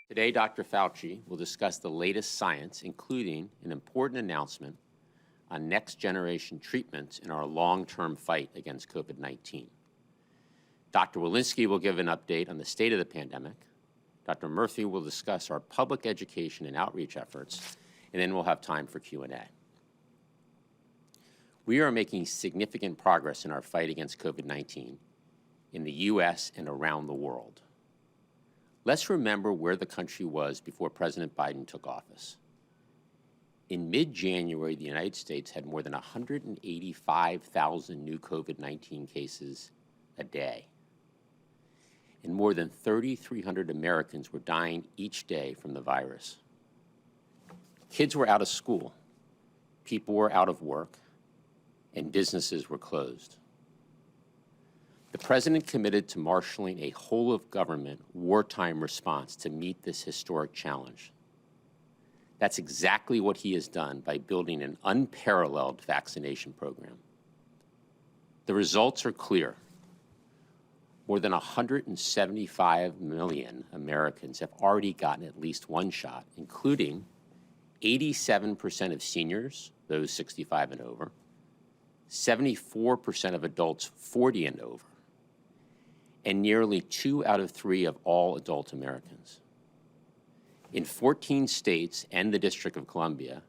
Today, Dr. Fauci will discuss the latest science, including an important announcement on next-generation treatments in our long-term fight against COVID-19. Dr. Walensky will give an update on the state of the pandemic. Dr. Murphy will discuss our public education and outreach efforts, and then we'll have time for Q&A. We are making significant progress in our fight against COVID-19 in the U.S. and around the world. Let's remember where the country was before President Biden took office. In mid-January, the United States had more than 185,000 new COVID-19 cases a day. And more than 3,300 Americans were dying each day from the virus. Kids were out of school, people were out of work, and businesses were closed. The President committed to marshaling a whole-of-government wartime response to meet this historic challenge. That's exactly what he has done by building an unparalleled vaccination program. The results are clear. More than 175 million Americans have already gotten at least one shot, including 87% of seniors, those 65 and over, 74% of adults 40 and over, and nearly 2 out of 3 of all adult Americans. In 14 states and the District of Columbia,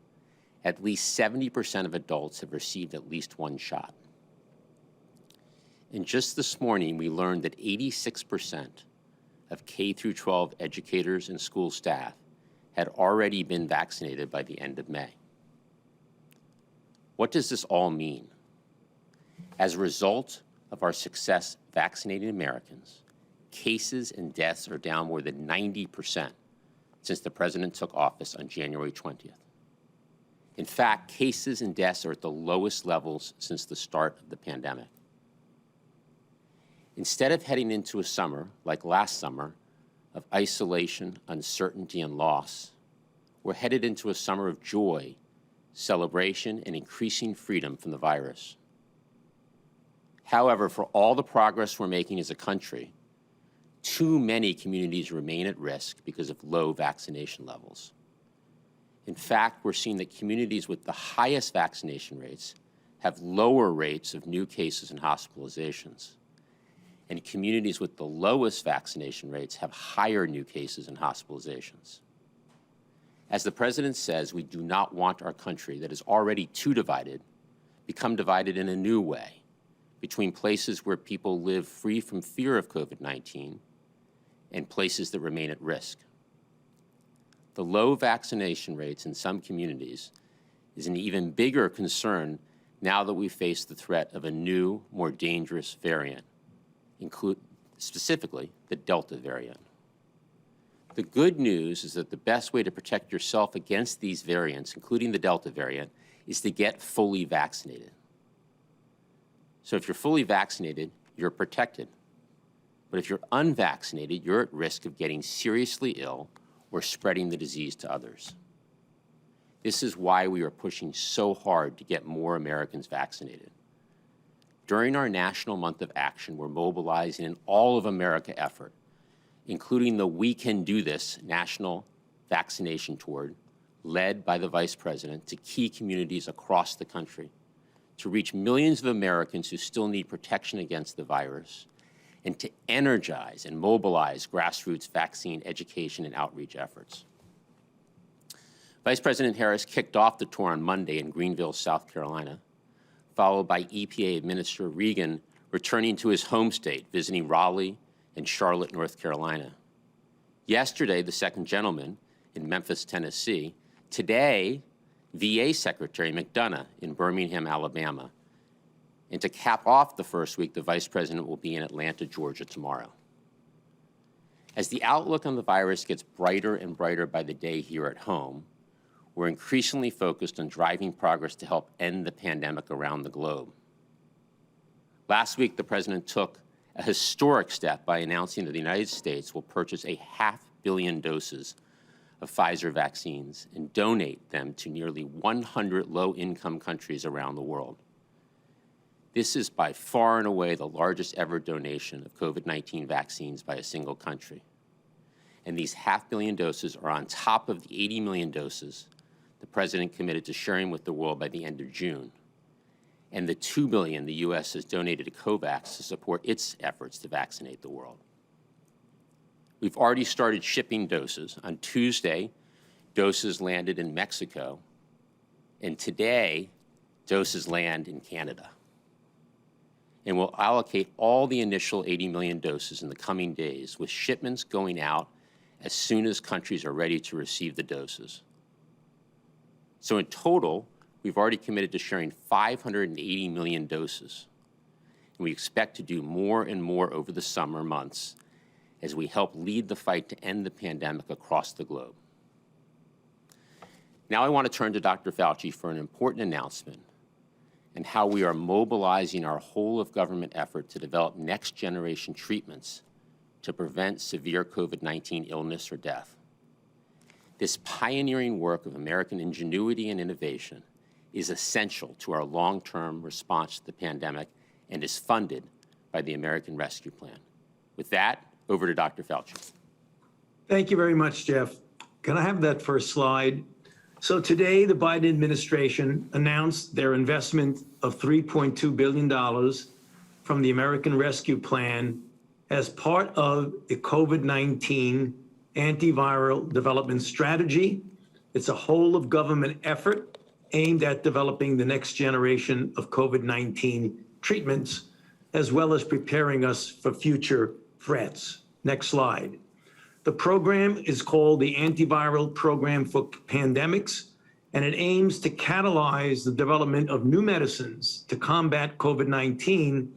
at least 70% of adults have received at least one shot. And just this morning, we learned that 86% of K-12 educators and school staff had already been vaccinated by the end of May. What does this all mean? As a result of our success vaccinating Americans, cases and deaths are down more than 90% since the President took office on January 20th. In fact, cases and deaths are at the lowest levels since the start of the pandemic. Instead of heading into a summer, like last summer, of isolation, uncertainty, and loss, we're headed into a summer of joy, celebration, and increasing freedom from the virus. However, for all the progress we're making as a country, too many communities remain at risk because of low vaccination levels. In fact, we're seeing that communities with the highest vaccination rates have lower rates of new cases and hospitalizations, and communities with the lowest vaccination rates have higher new cases and hospitalizations. As the President says, we do not want our country that is already too divided become divided in a new way, between places where people live free from fear of COVID-19 and places that remain at risk. The low vaccination rates in some communities is an even bigger concern now that we face the threat of a new, more dangerous variant, specifically the Delta variant. The good news is that the best way to protect yourself against these variants, including the Delta variant, is to get fully vaccinated. So if you're fully vaccinated, you're protected. But if you're unvaccinated, you're at risk of getting seriously ill or spreading the disease to others. This is why we are pushing so hard to get more Americans vaccinated. During our National Month of Action, we're mobilizing an all-of-America effort, including the We Can Do This national vaccination tour, led by the Vice President, to key communities across the country, to reach millions of Americans who still need protection against the virus, and to energize and mobilize grassroots vaccine education and outreach efforts. Vice President Harris kicked off the tour on Monday in Greenville, South Carolina, followed by EPA Administrator Regan returning to his home state, visiting Raleigh and Charlotte, North Carolina. Yesterday, the second gentleman in Memphis, Tennessee. Today, VA Secretary McDonough in Birmingham, Alabama. And to cap off the first week, the Vice President will be in Atlanta, Georgia tomorrow. As the outlook on the virus gets brighter and brighter by the day here at home, we're increasingly focused on driving progress to help end the pandemic around the globe. Last week, the President took a historic step by announcing that the United States will purchase 500 million doses of Pfizer vaccines and donate them to nearly 100 low-income countries around the world. This is by far and away the largest ever donation of COVID-19 vaccines by a single country. And these 500 million doses are on top of the 80 million doses the President committed to sharing with the world by the end of June, and the 2 billion the U.S. has donated to COVAX to support its efforts to vaccinate the world. We've already started shipping doses. On Tuesday, doses landed in Mexico, and today, doses land in Canada. And we'll allocate all the initial 80 million doses in the coming days, with shipments going out as soon as countries are ready to receive the doses. So in total, we've already committed to sharing 580 million doses. And we expect to do more and more over the summer months as we help lead the fight to end the pandemic across the globe. Now I want to turn to Dr. Fauci for an important announcement and how we are mobilizing our whole of government effort to develop next generation treatments to prevent severe COVID-19 illness or death. This pioneering work of American ingenuity and innovation is essential to our long-term response to the pandemic and is funded by the American Rescue Plan. With that, over to Dr. Fauci. Thank you very much, Jeff. Can I have that first slide? So today, the Biden administration announced their investment of $3.2 billion from the American Rescue Plan as part of the COVID-19 antiviral development strategy. It's a whole of government effort aimed at developing the next generation of COVID-19 treatments, as well as preparing us for future threats. Next slide. The program is called the Antiviral Program for Pandemics, and it aims to catalyze the development of new medicines to combat COVID-19,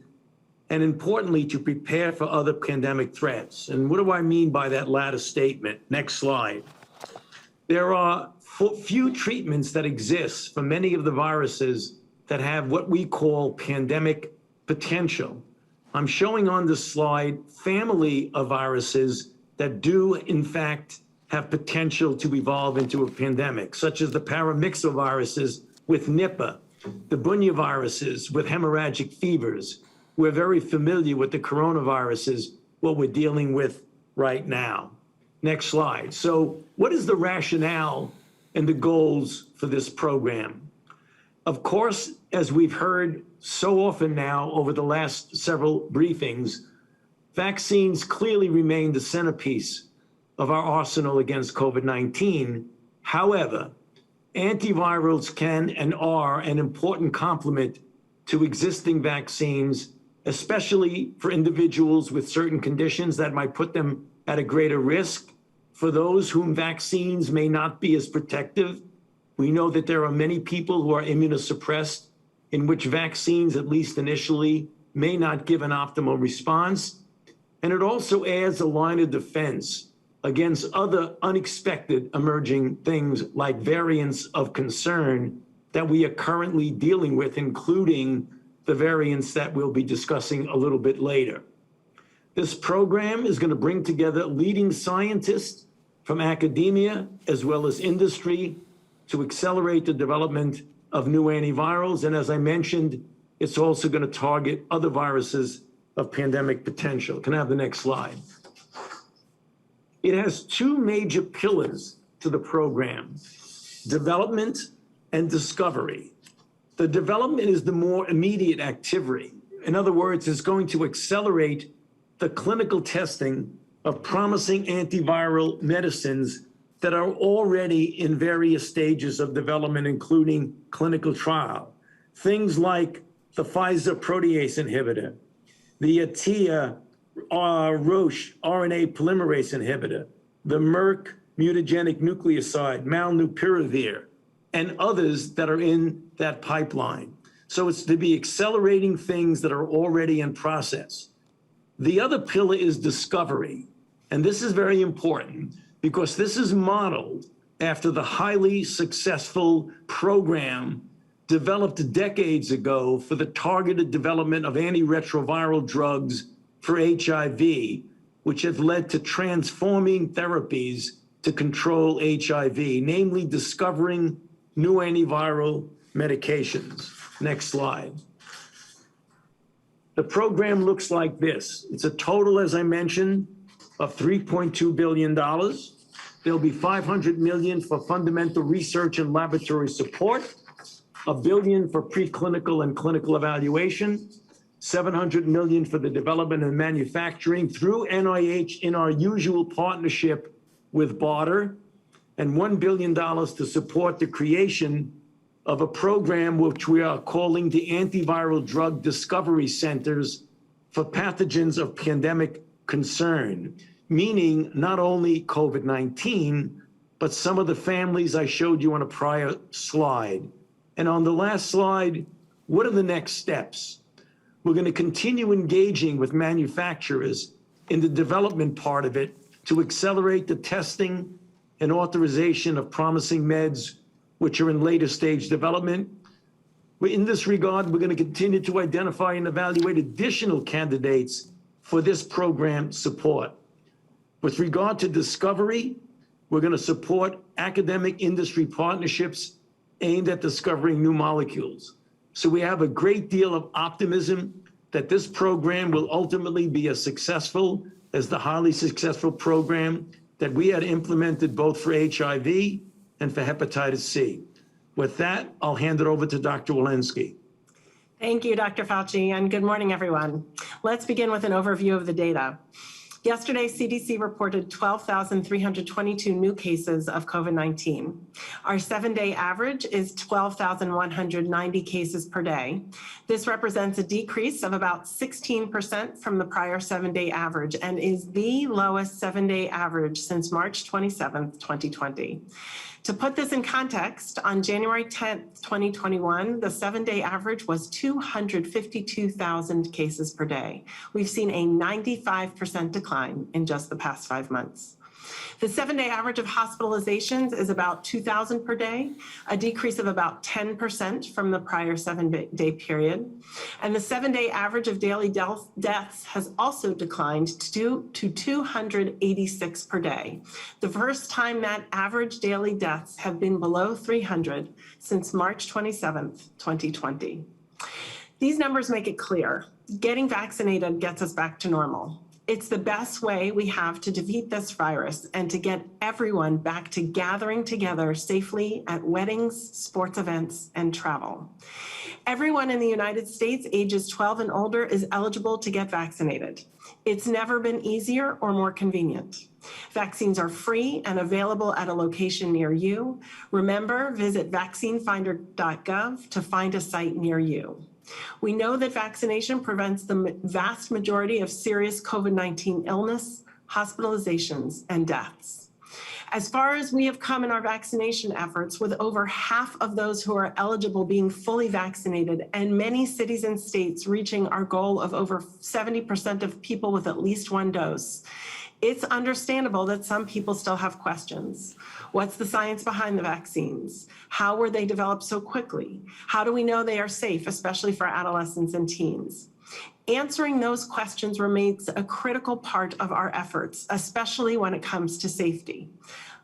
and importantly, to prepare for other pandemic threats. And what do I mean by that latter statement? Next slide. There are few treatments that exist for many of the viruses that have what we call pandemic potential. I'm showing on this slide family of viruses that do, in fact, have potential to evolve into a pandemic, such as the paramyxoviruses with Nipah, the bunyaviruses with hemorrhagic fevers. We're very familiar with the coronaviruses, what we're dealing with right now. Next slide. So what is the rationale and the goals for this program? Of course, as we've heard so often now over the last several briefings, vaccines clearly remain the centerpiece of our arsenal against COVID-19. However, antivirals can and are an important complement to existing vaccines, especially for individuals with certain conditions that might put them at a greater risk. For those whom vaccines may not be as protective, we know that there are many people who are immunosuppressed, in which vaccines, at least initially, may not give an optimal response. And it also adds a line of defense against other unexpected emerging things like variants of concern that we are currently dealing with, including the variants that we'll be discussing a little bit later. This program is going to bring together leading scientists from academia as well as industry to accelerate the development of new antivirals. And as I mentioned, it's also going to target other viruses of pandemic potential. Can I have the next slide? It has two major pillars to the program: development and discovery. The development is the more immediate activity. In other words, it's going to accelerate the clinical testing of promising antiviral medicines that are already in various stages of development, including clinical trial. Things like the Pfizer protease inhibitor, the Atia Roche RNA polymerase inhibitor, the Merck mutagenic nucleoside molnupiravir, and others that are in that pipeline. So it's to be accelerating things that are already in process. The other pillar is discovery. And this is very important because this is modeled after the highly successful program developed decades ago for the targeted development of antiretroviral drugs for HIV, which have led to transforming therapies to control HIV, namely discovering new antiviral medications. Next slide. The program looks like this. It's a total, as I mentioned, of $3.2 billion. There'll be $500 million for fundamental research and laboratory support, $1 billion for preclinical and clinical evaluation, $700 million for the development and manufacturing through NIH in our usual partnership with BARDA, and $1 billion to support the creation of a program which we are calling the Antiviral Drug Discovery Centers for pathogens of pandemic concern, meaning not only COVID-19, but some of the families I showed you on a prior slide. And on the last slide, what are the next steps? We're going to continue engaging with manufacturers in the development part of it to accelerate the testing and authorization of promising meds which are in later stage development. In this regard, we're going to continue to identify and evaluate additional candidates for this program support. With regard to discovery, we're going to support academic industry partnerships aimed at discovering new molecules. So we have a great deal of optimism that this program will ultimately be as successful as the highly successful program that we had implemented both for HIV and for hepatitis C. With that, I'll hand it over to Dr. Walensky. Thank you, Dr. Fauci, and good morning, everyone. Let's begin with an overview of the data. Yesterday, CDC reported 12,322 new cases of COVID-19. Our 7-day average is 12,190 cases per day. This represents a decrease of about 16% from the prior 7-day average and is the lowest 7-day average since March 27th, 2020. To put this in context, on January 10th, 2021, the 7-day average was 252,000 cases per day. We've seen a 95% decline in just the past 5 months. The 7-day average of hospitalizations is about 2,000 per day, a decrease of about 10% from the prior 7-day period. And the 7-day average of daily deaths has also declined to 286 per day, the first time that average daily deaths have been below 300 since March 27th, 2020. These numbers make it clear, getting vaccinated gets us back to normal. It's the best way we have to defeat this virus and to get everyone back to gathering together safely at weddings, sports events, and travel. Everyone in the United States ages 12 and older is eligible to get vaccinated. It's never been easier or more convenient. Vaccines are free and available at a location near you. Remember, visit vaccinefinder.gov to find a site near you. We know that vaccination prevents the vast majority of serious COVID-19 illness, hospitalizations, and deaths. As far as we have come in our vaccination efforts, with over half of those who are eligible being fully vaccinated and many cities and states reaching our goal of over 70% of people with at least 1 dose, it's understandable that some people still have questions. What's the science behind the vaccines? How were they developed so quickly? How do we know they are safe, especially for adolescents and teens? Answering those questions remains a critical part of our efforts, especially when it comes to safety.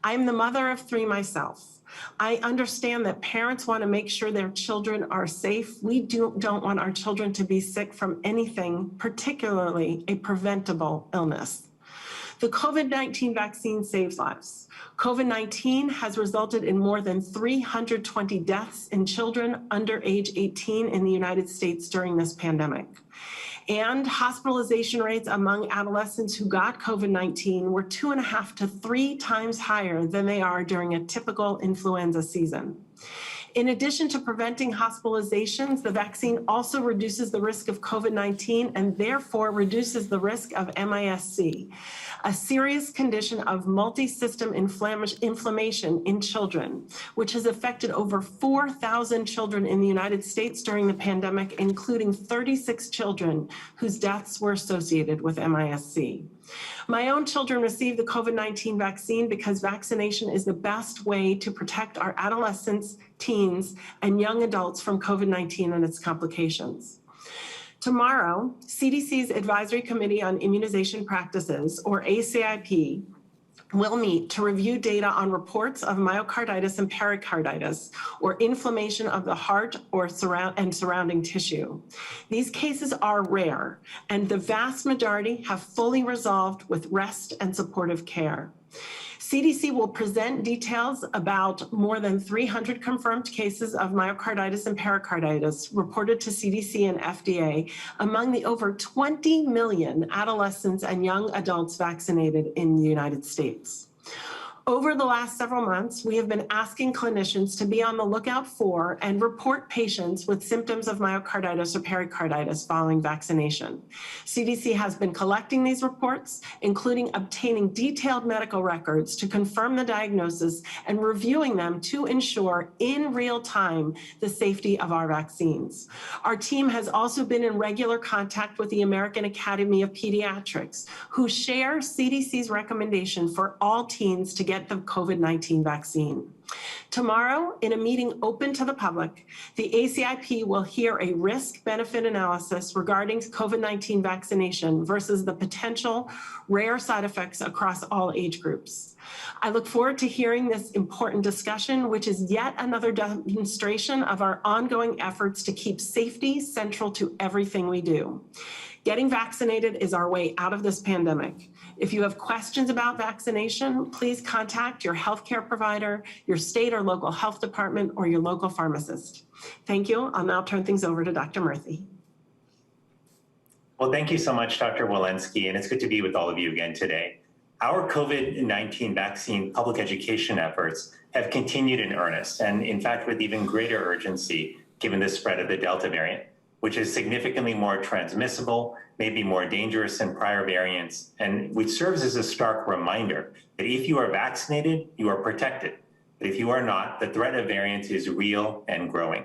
I'm the mother of 3 myself. I understand that parents want to make sure their children are safe. We don't want our children to be sick from anything, particularly a preventable illness. The COVID-19 vaccine saves lives. COVID-19 has resulted in more than 320 deaths in children under age 18 in the United States during this pandemic. And hospitalization rates among adolescents who got COVID-19 were 2.5 to 3 times higher than they are during a typical influenza season. In addition to preventing hospitalizations, the vaccine also reduces the risk of COVID-19 and therefore reduces the risk of MIS-C, a serious condition of multi-system inflammation in children, which has affected over 4,000 children in the United States during the pandemic, including 36 children whose deaths were associated with MIS-C. My own children received the COVID-19 vaccine because vaccination is the best way to protect our adolescents, teens, and young adults from COVID-19 and its complications. Tomorrow, CDC's Advisory Committee on Immunization Practices, or ACIP, will meet to review data on reports of myocarditis and pericarditis, or inflammation of the heart or surrounding tissue. These cases are rare, and the vast majority have fully resolved with rest and supportive care. CDC will present details about more than 300 confirmed cases of myocarditis and pericarditis reported to CDC and FDA among the over 20 million adolescents and young adults vaccinated in the United States. Over the last several months, we have been asking clinicians to be on the lookout for and report patients with symptoms of myocarditis or pericarditis following vaccination. CDC has been collecting these reports, including obtaining detailed medical records to confirm the diagnosis and reviewing them to ensure in real time the safety of our vaccines. Our team has also been in regular contact with the American Academy of Pediatrics, who share CDC's recommendation for all teens to get the COVID-19 vaccine. Tomorrow, in a meeting open to the public, the ACIP will hear a risk-benefit analysis regarding COVID-19 vaccination versus the potential rare side effects across all age groups. I look forward to hearing this important discussion, which is yet another demonstration of our ongoing efforts to keep safety central to everything we do. Getting vaccinated is our way out of this pandemic. If you have questions about vaccination, please contact your healthcare provider, your state or local health department, or your local pharmacist. Thank you. I'll now turn things over to Dr. Murthy. Well, thank you so much, Dr. Walensky, and it's good to be with all of you again today. Our COVID-19 vaccine public education efforts have continued in earnest, and in fact, with even greater urgency, given the spread of the Delta variant, which is significantly more transmissible, maybe more dangerous than prior variants, and which serves as a stark reminder that if you are vaccinated, you are protected. But if you are not, the threat of variants is real and growing.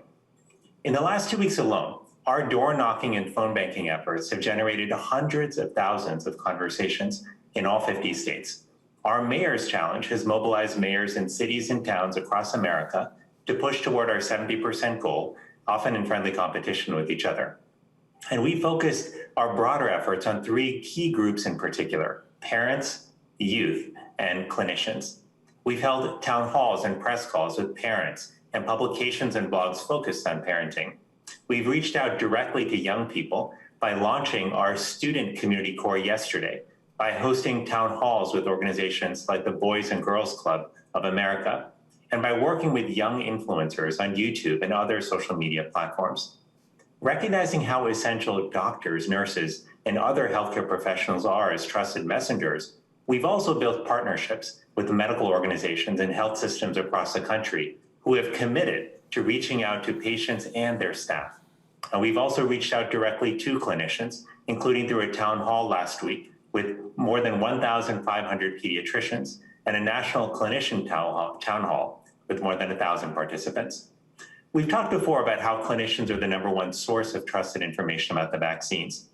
In the last 2 weeks alone, our door knocking and phone banking efforts have generated hundreds of thousands of conversations in all 50 states. Our Mayor's Challenge has mobilized mayors in cities and towns across America to push toward our 70% goal, often in friendly competition with each other. And we focused our broader efforts on 3 key groups in particular: parents, youth, and clinicians. We've held town halls and press calls with parents and publications and blogs focused on parenting. We've reached out directly to young people by launching our student community core yesterday, by hosting town halls with organizations like the Boys and Girls Club of America, and by working with young influencers on YouTube and other social media platforms. Recognizing how essential doctors, nurses, and other healthcare professionals are as trusted messengers, we've also built partnerships with medical organizations and health systems across the country who have committed to reaching out to patients and their staff. And we've also reached out directly to clinicians, including through a town hall last week with more than 1,500 pediatricians and a national clinician town hall with more than 1,000 participants. We've talked before about how clinicians are the #1 source of trusted information about the vaccines.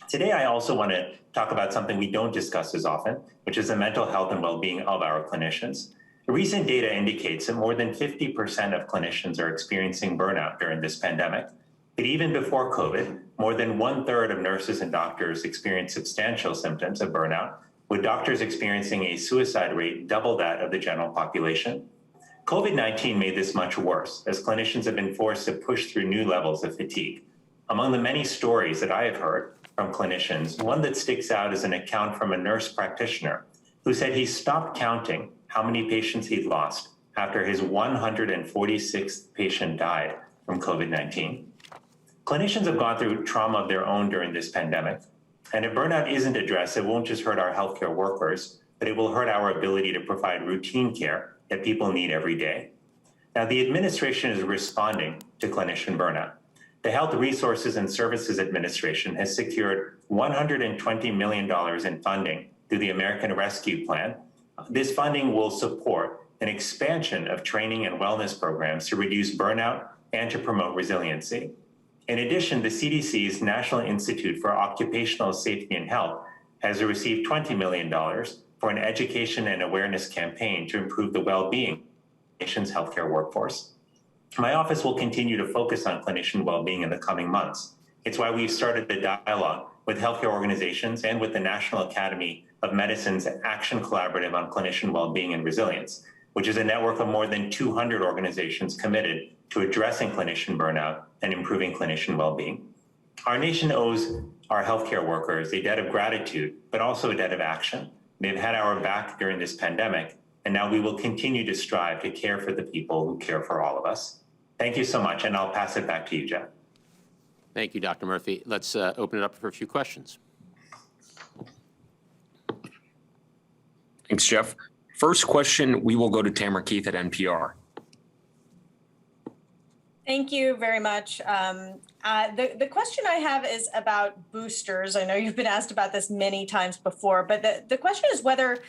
Today, I also want to talk about something we don't discuss as often, which is the mental health and well-being of our clinicians. Recent data indicates that more than 50% of clinicians are experiencing burnout during this pandemic. But even before COVID, more than 1/3 of nurses and doctors experience substantial symptoms of burnout, with doctors experiencing a suicide rate double that of the general population. COVID-19 made this much worse, as clinicians have been forced to push through new levels of fatigue. Among the many stories that I have heard from clinicians, one that sticks out is an account from a nurse practitioner who said he stopped counting how many patients he'd lost after his 146th patient died from COVID-19. Clinicians have gone through trauma of their own during this pandemic, and if burnout isn't addressed, it won't just hurt our healthcare workers, but it will hurt our ability to provide routine care that people need every day. Now, the administration is responding to clinician burnout. The Health Resources and Services Administration has secured $120 million in funding through the American Rescue Plan. This funding will support an expansion of training and wellness programs to reduce burnout and to promote resiliency. In addition, the CDC's National Institute for Occupational Safety and Health has received $20 million for an education and awareness campaign to improve the well-being of the nation's healthcare workforce. My office will continue to focus on clinician well-being in the coming months. It's why we've started the dialogue with healthcare organizations and with the National Academy of Medicine's Action Collaborative on Clinician Wellbeing and Resilience, which is a network of more than 200 organizations committed to addressing clinician burnout and improving clinician well-being. Our nation owes our healthcare workers a debt of gratitude, but also a debt of action. They've had our back during this pandemic, and now we will continue to strive to care for the people who care for all of us. Thank you so much, and I'll pass it back to you, Jeff. Thank you, Dr. Murphy. Let's open it up for a few questions. Thanks, Jeff. First question, we will go to Tamara Keith at NPR. Thank you very much. The question I have is about boosters. I know you've been asked about this many times before, but the question is whether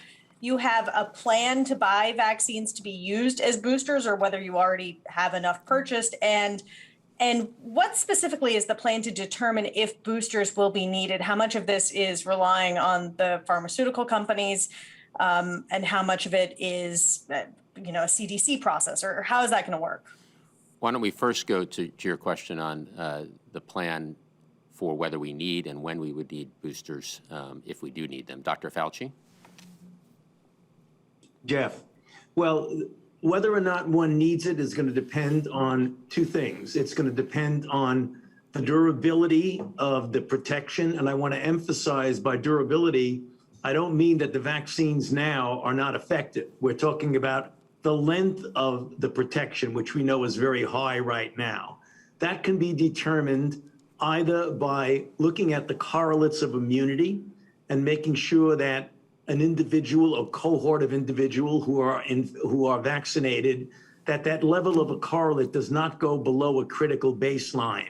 you have a plan to buy vaccines to be used as boosters or whether you already have enough purchased. And what specifically is the plan to determine if boosters will be needed? How much of this is relying on the pharmaceutical companies and how much of it is a CDC process, or how is that going to work? Why don't we first go to your question on the plan for whether we need and when we would need boosters if we do need them. Dr. Fauci? Jeff, well, whether or not one needs it is going to depend on two things. It's going to depend on the durability of the protection. And I want to emphasize by durability, I don't mean that the vaccines now are not effective. We're talking about the length of the protection, which we know is very high right now. That can be determined either by looking at the correlates of immunity and making sure that an individual or cohort of individual who are vaccinated, that level of a correlate does not go below a critical baseline.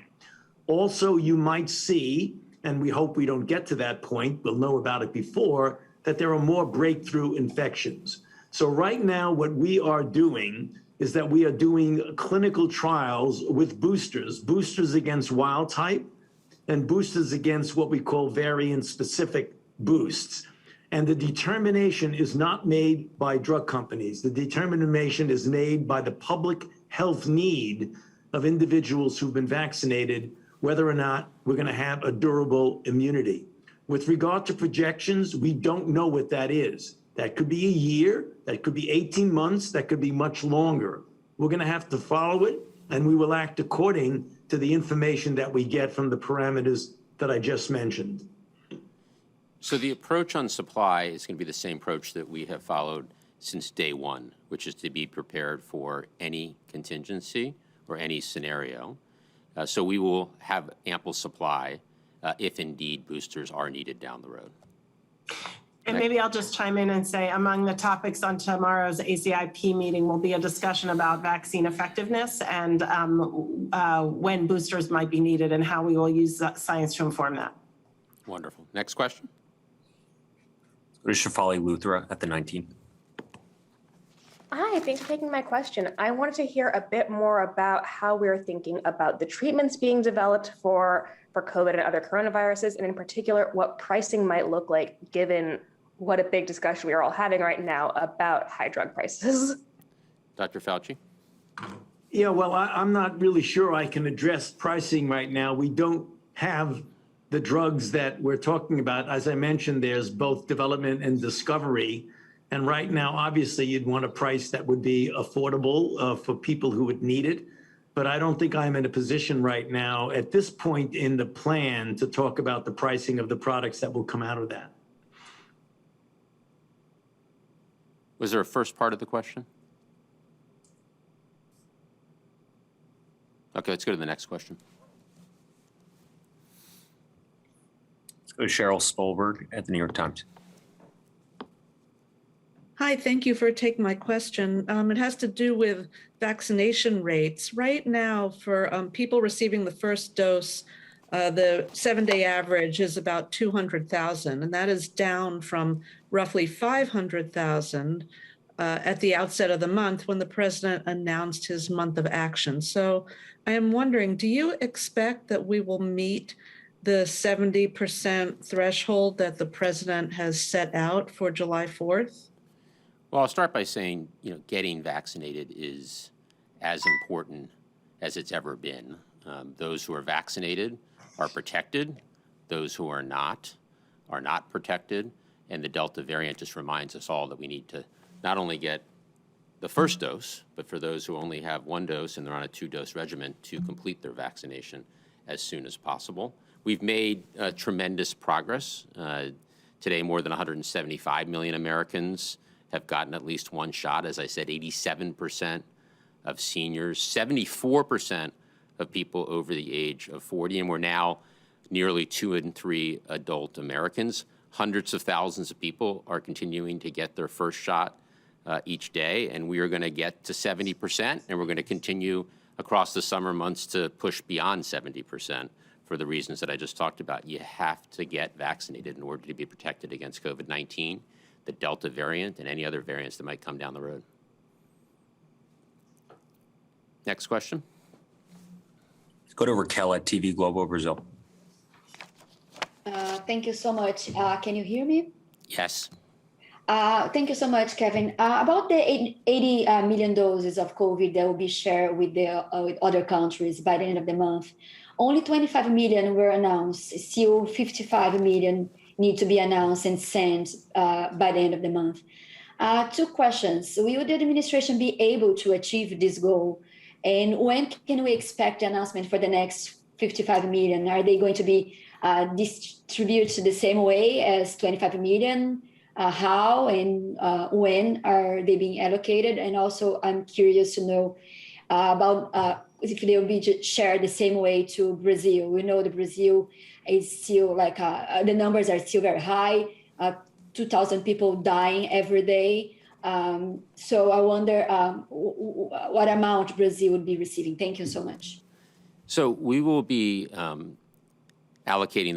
Also, you might see, and we hope we don't get to that point, we'll know about it before, that there are more breakthrough infections. So right now, what we are doing is that we are doing clinical trials with boosters against wild type and boosters against what we call variant-specific boosts. And the determination is not made by drug companies. The determination is made by the public health need of individuals who've been vaccinated, whether or not we're going to have a durable immunity. With regard to projections, we don't know what that is. That could be a year, that could be 18 months, that could be much longer. We're going to have to follow it, and we will act according to the information that we get from the parameters that I just mentioned. So the approach on supply is going to be the same approach that we have followed since day one, which is to be prepared for any contingency or any scenario. So we will have ample supply if indeed boosters are needed down the road. And maybe I'll just chime in and say among the topics on tomorrow's ACIP meeting will be a discussion about vaccine effectiveness and when boosters might be needed and how we will use science to inform that. Wonderful. Next question. Shafali Luthra at the 19. Hi, thanks for taking my question. I wanted to hear a bit more about how we're thinking about the treatments being developed for COVID and other coronaviruses, and in particular, what pricing might look like given what a big discussion we are all having right now about high drug prices. Dr. Fauci? Yeah, well, I'm not really sure I can address pricing right now. We don't have the drugs that we're talking about. As I mentioned, there's both development and discovery. And right now, obviously, you'd want a price that would be affordable for people who would need it. But I don't think I'm in a position right now at this point in the plan to talk about the pricing of the products that will come out of that. Was there a first part of the question? Okay, let's go to the next question. Let's go to Cheryl Stolberg at the New York Times. Hi, thank you for taking my question. It has to do with vaccination rates. Right now, for people receiving the first dose, the 7-day average is about 200,000, and that is down from roughly 500,000 at the outset of the month when the president announced his month of action. So I am wondering, do you expect that we will meet the 70% threshold that the president has set out for July 4th? Well, I'll start by saying, getting vaccinated is as important as it's ever been. Those who are vaccinated are protected. Those who are not protected. And the Delta variant just reminds us all that we need to not only get the first dose, but for those who only have one dose and they're on a 2-dose regimen, to complete their vaccination as soon as possible. We've made tremendous progress. Today, more than 175 million Americans have gotten at least one shot. As I said, 87% of seniors, 74% of people over the age of 40, and we're now nearly 2 in 3 adult Americans. Hundreds of thousands of people are continuing to get their first shot each day, and we are going to get to 70%, and we're going to continue across the summer months to push beyond 70% for the reasons that I just talked about. You have to get vaccinated in order to be protected against COVID-19, the Delta variant, and any other variants that might come down the road. Next question. Let's go to Raquel at TV Globo Brazil. Thank you so much. Can you hear me? Yes. Thank you so much, Kevin. About the 80 million doses of COVID that will be shared with other countries by the end of the month, only 25 million were announced. Still 55 million need to be announced and sent by the end of the month. 2 questions. Will the administration be able to achieve this goal? And when can we expect the announcement for the next 55 million? Are they going to be distributed the same way as 25 million? How and when are they being allocated? And also, I'm curious to know about if they will be shared the same way to Brazil. We know that Brazil is still the numbers are still very high, 2,000 people dying every day. So I wonder what amount Brazil would be receiving. Thank you so much. So we will be allocating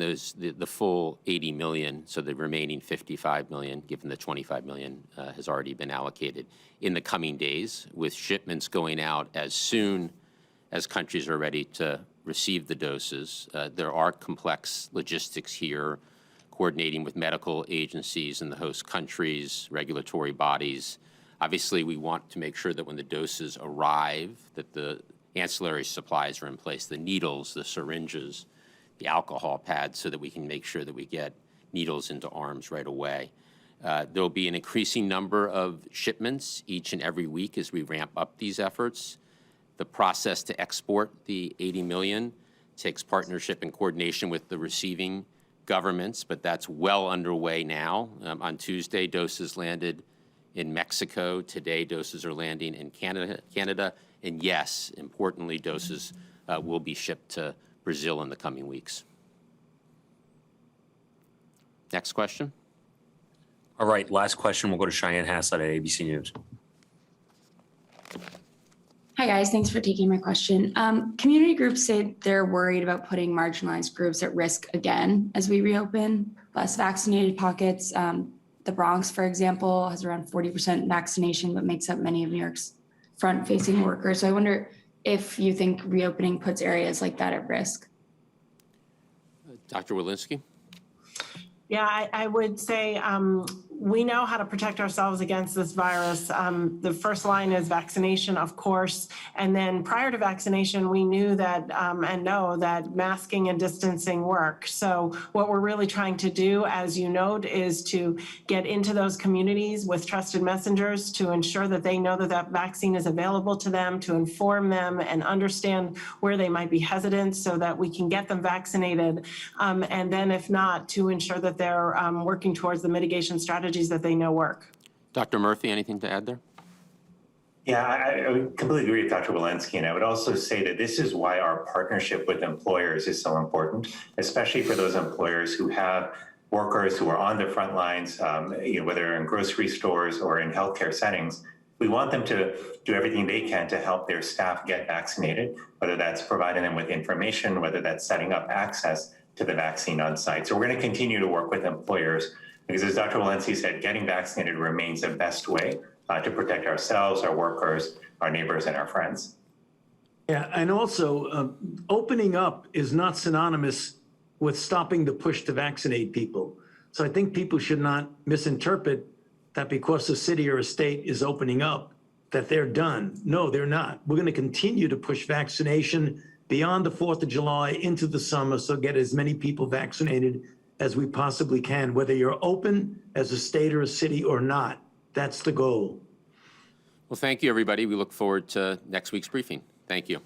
the full 80 million, so the remaining 55 million, given the 25 million has already been allocated in the coming days, with shipments going out as soon as countries are ready to receive the doses. There are complex logistics here, coordinating with medical agencies in the host countries, regulatory bodies. Obviously, we want to make sure that when the doses arrive, that the ancillary supplies are in place, the needles, the syringes, the alcohol pads, so that we can make sure that we get needles into arms right away. There will be an increasing number of shipments each and every week as we ramp up these efforts. The process to export the 80 million takes partnership and coordination with the receiving governments, but that's well underway now. On Tuesday, doses landed in Mexico. Today, doses are landing in Canada. And yes, importantly, doses will be shipped to Brazil in the coming weeks. Next question. All right, last question. We'll go to Cheyenne Haslett at ABC News. Hi, guys. Thanks for taking my question. Community groups say they're worried about putting marginalized groups at risk again as we reopen. Less vaccinated pockets. The Bronx, for example, has around 40% vaccination, but makes up many of New York's front-facing workers. So I wonder if you think reopening puts areas like that at risk. Dr. Walensky? Yeah, I would say we know how to protect ourselves against this virus. The first line is vaccination, of course. And then prior to vaccination, we knew that and know that masking and distancing work. So what we're really trying to do, as you note, is to get into those communities with trusted messengers to ensure that they know that that vaccine is available to them, to inform them and understand where they might be hesitant so that we can get them vaccinated. And then if not, to ensure that they're working towards the mitigation strategies that they know work. Dr. Murphy, anything to add there? Yeah, I would completely agree with Dr. Walensky, and I would also say that this is why our partnership with employers is so important, especially for those employers who have workers who are on the front lines, whether in grocery stores or in healthcare settings. We want them to do everything they can to help their staff get vaccinated, whether that's providing them with information, whether that's setting up access to the vaccine on site. So we're going to continue to work with employers because, as Dr. Walensky said, getting vaccinated remains the best way to protect ourselves, our workers, our neighbors, and our friends. Yeah, and also opening up is not synonymous with stopping the push to vaccinate people. So I think people should not misinterpret that because a city or a state is opening up, that they're done. No, they're not. We're going to continue to push vaccination beyond the 4th of July into the summer, so get as many people vaccinated as we possibly can, whether you're open as a state or a city or not. That's the goal. Well, thank you, everybody. We look forward to next week's briefing. Thank you.